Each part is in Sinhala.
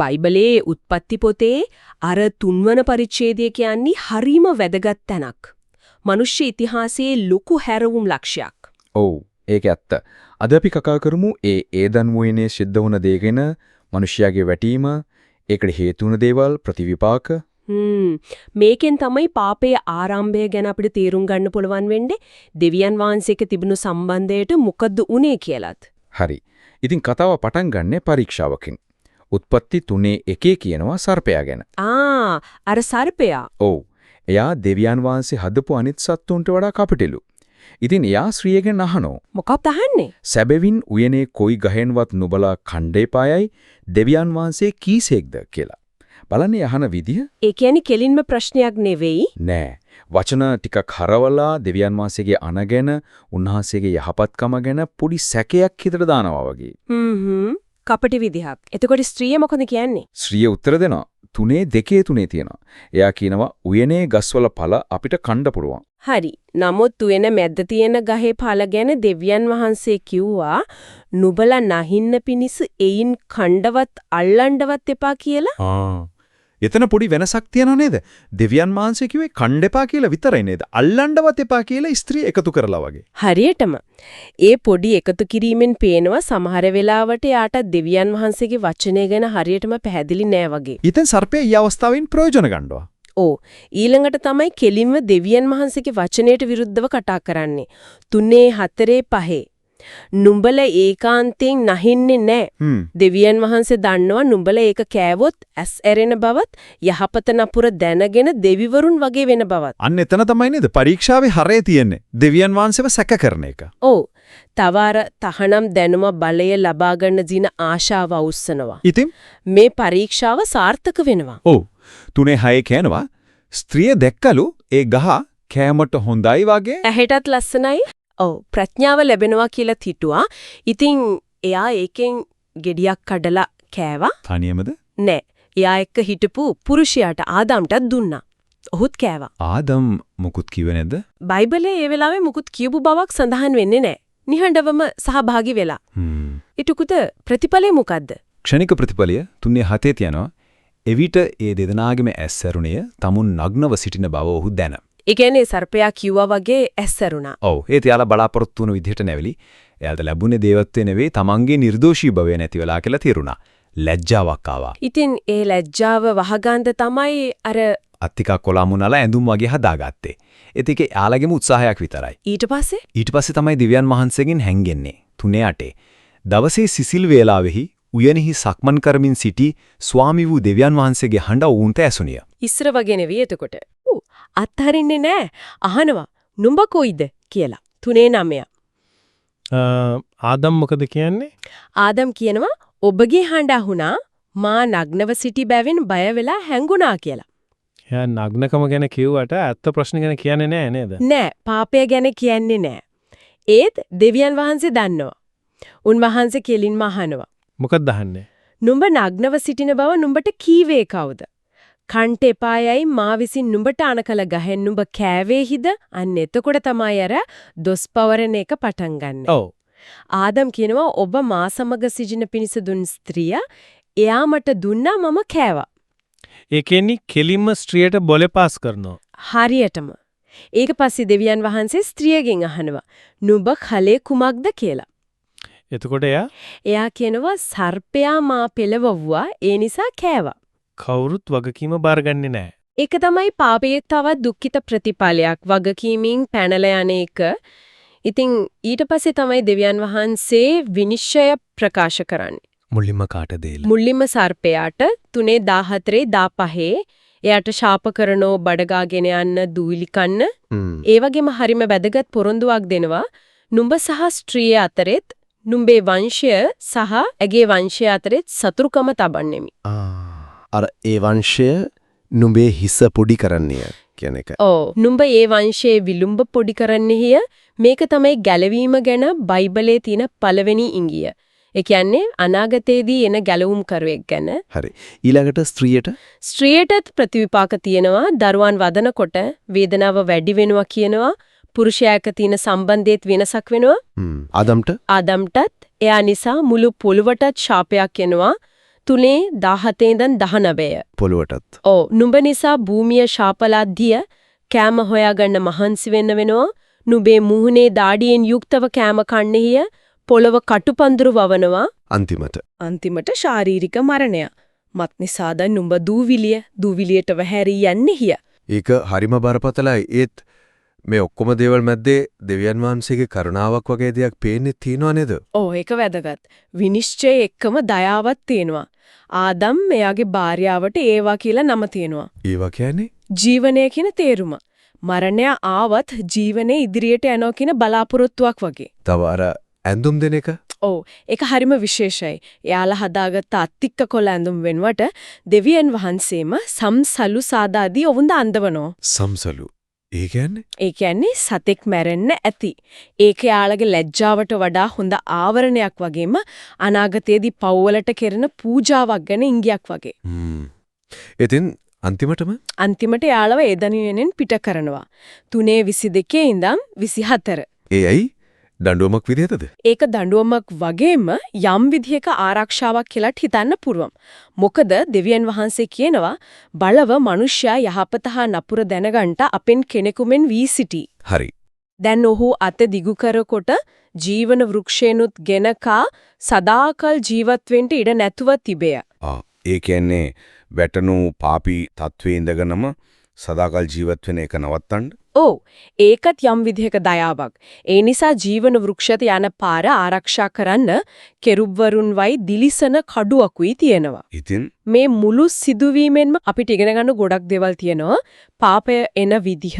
බයිබලයේ උත්පත්ති පොතේ අර 3 වන පරිච්ඡේදය කියන්නේ හරීම වැදගත් තැනක්. මිනිස්සු ඉතිහාසයේ ලොකු හැරවුම් ලක්ෂයක්. ඔව් ඒක ඇත්ත. අද අපි කතා කරමු ඒදන් වුණේ සිද්ධ වුණ දේ ගැන, මිනිස්යාගේ වැටීම, ඒකට හේතු වුණ දේවල්, ප්‍රතිවිපාක. මේකෙන් තමයි පාපයේ ආරම්භය ගැන අපිට තේරුම් ගන්න පුළුවන් වෙන්නේ. දෙවියන් වහන්සේක තිබුණු සම්බන්ධයට මොකද්ද උනේ කියලාත්. හරි. ඉතින් කතාව පටන් ගන්නෙ පරීක්ෂාවකින්. උත්පත්ති 3:1 කියනවා සර්පයා ගැන. අර සර්පයා. ඔව්. එයා දෙවියන් වහන්සේ හදපු අනිත් සත්තුන්ට වඩා කපටිලු. ඉතින් එයා ස්ත්‍රියගෙන් අහනෝ. මොකක්ද අහන්නේ? සැබවින් උයනේ කොයි ගහෙන්වත් නුබලා ඛණ්ඩේපායයි දෙවියන් වහන්සේ කීසෙක්ද කියලා. බලන්නේ අහන විදිය. ඒ කියන්නේ කෙලින්ම ප්‍රශ්නයක් නෙවෙයි. නෑ. වචන ටිකක් හරවලා දෙවියන් වහන්සේගේ අනගෙන උන්වහන්සේගේ යහපත්කම ගැන පොඩි සැකයක් හිතට දානවා වගේ. කපටි විදිහක්. එතකොට ස්ත්‍රිය මොකද කියන්නේ? ස්ත්‍රිය උත්තර දෙනවා. 3:2 තියෙනවා. එයා කියනවා උයනේ ගස්වල ඵල අපිට කන්න පුළුවන්. හරි. නමුත් උයන මැද්ද තියෙන ගහේ ඵල ගැන දෙවියන් වහන්සේ කිව්වා නුඹලා නැහින්න පිණිස එයින් කණ්ඩවත් අල්ලන්නවත් එපා කියලා. එතන පොඩි වෙනසක් තියෙනව නේද? දෙවියන් වහන්සේ කිව්වේ කණ්ඩ එපා කියලා විතරයි නේද? අල්ලන්නවත් එපා කියලා ස්ත්‍රී එකතු කරලා වගේ. හරියටම. ඒ පොඩි එකතු කිරීමෙන් පේනවා සමහර වෙලාවට යාට දෙවියන් වහන්සේගේ වචනය ගැන හරියටම පැහැදිලි නෑ වගේ. ඉතින් සර්පයා ඊ අවස්ථාවෙන් ප්‍රයෝජන ගන්නවා. ඕ ඊළඟට තමයි කෙලින්ම දෙවියන් වහන්සේගේ වචනයට විරුද්ධව කතා කරන්නේ. 3:4 නුඹලා ඒකාන්තයෙන් නැහින්නේ නැහැ. දෙවියන් වහන්සේ දන්නවා නුඹලා ඒක කෑවොත් ඇස් ඇරෙන බවත් යහපත නපුර දැනගෙන දෙවිවරුන් වගේ වෙන බවත්. අන්න එතන තමයි නේද පරීක්ෂාවේ හරය තියෙන්නේ. දෙවියන් වහන්සේව සැක කරන එක. ඔව්. තවර තහනම් දැනුම බලය ලබා ගන්න දින ආශාව අවුස්සනවා. ඉතින් මේ පරීක්ෂාව සාර්ථක වෙනවා. ඔව්. 3:6 කියනවා ස්ත්‍රිය දැක්කලු ඒ ගහ කෑමට හොඳයි වගේ. ඇහෙටත් ලස්සනයි. ඔව් ප්‍රඥාව ලැබෙනවා කියලා හිතුවා. ඉතින් එයා ඒකෙන් ගෙඩියක් කඩලා කෑවා. තනියමද? නෑ. එයා එක්ක හිටපු පුරුෂයාට ආදම්ටත් දුන්නා. ඔහුත් කෑවා. ආදම් මුකුත් කිව්වේ නැද්ද? බයිබලයේ ඒ වෙලාවේ මුකුත් කියපු බවක් සඳහන් වෙන්නේ නෑ. නිහඬවම සහභාගී වෙලා. ඊටුකුද ප්‍රතිඵලය මොකද්ද? ක්ෂණික ප්‍රතිඵලය 3:7 තියනවා. එවිට ඒ දෙදෙනාගේම ඇස් ඇරුණේ තමුන් නග්නව සිටින බව ඔහු දැන. ඒ කියන්නේ සර්පයා කිව්වා වගේ ඇස් ඇරුණා. ඔව් ඒ තියාලා බලාපොරොත්තු වුණ විදිහට නැවිලි. එයාට ලැබුණේ දේවත්වයේ නෙවෙයි තමන්ගේ නිර්දෝෂී භවය නැති වෙලා කියලා තේරුණා. ලැජ්ජාවක් ආවා. ඉතින් ඒ ලැජ්ජාව වහගන්න තමයි අර අත්තිකක් කොලාමුණලා ඇඳුම් වගේ හදාගත්තේ. ඒත් ඒකේ යාළගේම උත්සාහයක් විතරයි. ඊට පස්සේ තමයි දිව්‍යන් වහන්සේගෙන් හැංගෙන්නේ. 3:8 දවසේ සිසිල් වේලාවෙහි උයනෙහි සක්මන් කරමින් සිටි ස්වාමි වූ දෙවියන් වහන්සේගේ හඬ වුන්ට ඇසුණිය. ඉස්සර වගේ නෙවෙයි එතකොට. අත්හරින්නේ නෑ. අහනවා නුඹ කොයිද කියලා. 3:9 ආදම් මොකද කියන්නේ? ආදම් කියනවා ඔබගේ හඬ අහුණා මා නග්නව සිටි බැවින් බය වෙලා හැංගුණා කියලා. එයා නග්නකම ගැන කිව්වට ඇත්ත ප්‍රශ්න ගැන කියන්නේ නෑ නේද? නෑ පාපය ගැන කියන්නේ නෑ. ඒත් දෙවියන් වහන්සේ දන්නවා. උන්වහන්සේ කෙලින්ම අහනවා. මොකක්ද අහන්නේ? නුඹ නග්නව සිටින බව නුඹට කීවේ කවුද? කන්ට එපායයි මා විසින් නුඹට අනකල ගහෙන් නුඹ කෑවේහිද? අන්න එතකොට තමයි අර දොස් පවරන එක පටන් ගන්න. ඔව්. ආදම් කියනවා ඔබ මා සමග සිටින පිණිස දුන් ස්ත්‍රිය එයා මට දුන්නා මම කෑවා. ඒ කියන්නේ කෙලින්ම ස්ත්‍රියට බොලේ පාස් කරනවා. හරියටම. ඒක පස්සේ දෙවියන් වහන්සේ ස්ත්‍රියගෙන් අහනවා නුඹ කලේ කුමක්ද කියලා. එතකොට එයා කියනවා සර්පයා මා පෙළවුවා ඒ නිසා කෑවා. කවුරුත් වගකීම බාරගන්නේ නැහැ. ඒක තමයි පාපයේ තවත් දුක්ඛිත ප්‍රතිඵලයක් වගකීමින් පැනලා යන එක. ඉතින් ඊට පස්සේ තමයි දෙවියන් වහන්සේ විනිශ්චය ප්‍රකාශ කරන්නේ. මුලින්ම කාටද? මුලින්ම සර්පයාට 3:14 එයාට ශාප කරනෝ බඩගාගෙන යන්න දූවිලි කන්න. ඒ වගේම හරිම වැදගත් පොරොන්දුවක් දෙනවා. නුඹ සහ ස්ත්‍රිය අතරෙත් නුඹේ වංශය සහ ඇගේ වංශය අතරෙත් සතුරුකම තබන්නෙමි. අර ඒ වංශය නුඹේ හිස පොඩි කරන්නේ කියන එක. ඔව් නුඹ ඒ වංශයේ විලුඹ පොඩි කරන්නේය. මේක තමයි ගැලවීම ගැන බයිබලයේ තියෙන පළවෙනි ඉඟිය. ඒ කියන්නේ අනාගතයේදී එන ගැලවුම් කරුවෙක් ගැන. හරි. ඊළඟට ස්ත්‍රියටත් ප්‍රතිවිපාක තියෙනවා. දරුවන් වදනකොට වේදනාව වැඩි වෙනවා කියනවා. පුරුෂයාක තියෙන සම්බන්ධයේත් වෙනසක් වෙනවා. ආදම්ටත් එයා නිසා මුළු පොළවටත් ශාපයක් එනවා. 3:17 ඉඳන් 19. පොළොවටත්. ඔව් නුඹ නිසා භූමිය ශාපලද්දිය කෑම හොයාගන්න මහන්සි වෙන්න වෙනවා. නුඹේ මුහුණේ දාඩියෙන් යුක්තව කෑම කන්නේය. පොළව කටුපඳුරු වවනවා. අන්තිමට ශාරීරික මරණය. මත් නිසාද නුඹ දූවිලියට වැහැරී යන්නේ හිය. ඒක හරිම බරපතලයි. ඒත් මේ ඔක්කොම දේවල් මැද්දේ දෙවියන් වහන්සේගේ කරුණාවක් වගේ දෙයක් පේන්නේ තියනවා නේද? ඔව් ඒක වැදගත්. විනිශ්චය එක්කම දයාවක් තියෙනවා. ආදම් එයාගේ භාර්යාවට ඒවා කියලා නම තියෙනවා. ඒවා කියන්නේ ජීවනය කියන තේරුම. මරණය ආවත් ජීවනේ ඉදිරියට යනවා කියන බලාපොරොත්තුවක් වගේ. තව අර ඇඳුම් දෙන එක ඔව් ඒක හරිම විශේෂයි. එයාලා හදාගත්ත අත්තික්ක කොළ ඇඳුම් වෙනුවට දෙවියන් වහන්සේම සම්සලු සාදාදී ඔවුන් අඳවනවා. සම්සලු. ඒ කියන්නේ ඒ කියන්නේ සතෙක් මැරෙන්න ඇති. ඒක යාළගේ ලැජ්ජාවට වඩා හොඳ ආවරණයක් වගේම අනාගතයේදී පව්වලට කෙරෙන පූජාවක් ගැන ඉඟියක් වගේ. ඉතින් අන්තිමට යාළව එදනියෙනෙන් පිට කරනවා. 3:22 ඉඳන් 24. ඒ ඇයි දඬුවමක් විදිහටද? ඒක දඬුවමක් වගේම යම් විදිහක ආරක්ෂාවක් කියලාත් හිතන්න පුළුවන්. මොකද දෙවියන් වහන්සේ කියනවා බලව මිනිසයා යහපත හා නපුර දැනගන්න අපෙන් කෙනෙකුමෙන් වී සිටි. හරි. දැන් ඔහු අත දිගු කරකොට ජීවන වෘක්ෂේනුත් ගෙනකා සදාකල් ජීවත් වෙන්න ඉඩ නැතුව තිබේ. ඒ කියන්නේ වැටනු පාපී තත්වයේ ඉඳගෙනම සදාකල් ජීවත් වෙන එක නවත්තන්න. ඔව් ඒකත් යම් විදිහක දයාවක්. ඒ නිසා ජීවන වෘක්ෂයට යන පාර ආරක්ෂා කරන්න කෙරුබ්වරුන් වයි දිලිසන කඩුවකුයි තියෙනවා. ඉතින් මේ මුළු සිදුවීමෙන්ම අපිට ඉගෙන ගන්න ගොඩක් දේවල් තියෙනවා. පාපය එන විදිහ,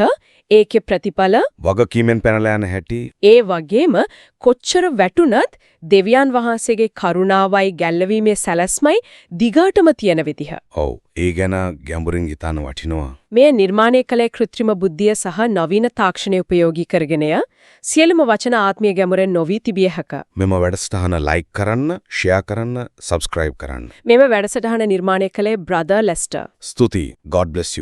ඒකේ ප්‍රතිඵල, වගකීමෙන් පැනලා යන හැටි. ඒ වගේම කොච්චර වැටුණත් දෙවියන් වහන්සේගේ කරුණාවයි ගැළවීමේ සැලැස්මයි දිගටම තියෙන විදිහ. ඔව් ඒ ගැන ගැඹුරින් හිතන වටිනවා. මේ නිර්මාණය කළේ කෘත්‍රිම බුද්ධිය සහ නවීන තාක්ෂණය උපයෝගී කරගෙනය. සියලුම වචන ආත්මීය ගැඹුරෙන් නොවි තිබිය හැක. මෙම වැඩසටහන ලයික් කරන්න, ෂෙයා කරන්න, සබ්ස්ක්‍රයිබ් කරන්න. මෙම වැඩසටහන නිර්මාණය කළේ බ්‍රදර් ලෙස්ටර්. ස්තුතියි. God bless you.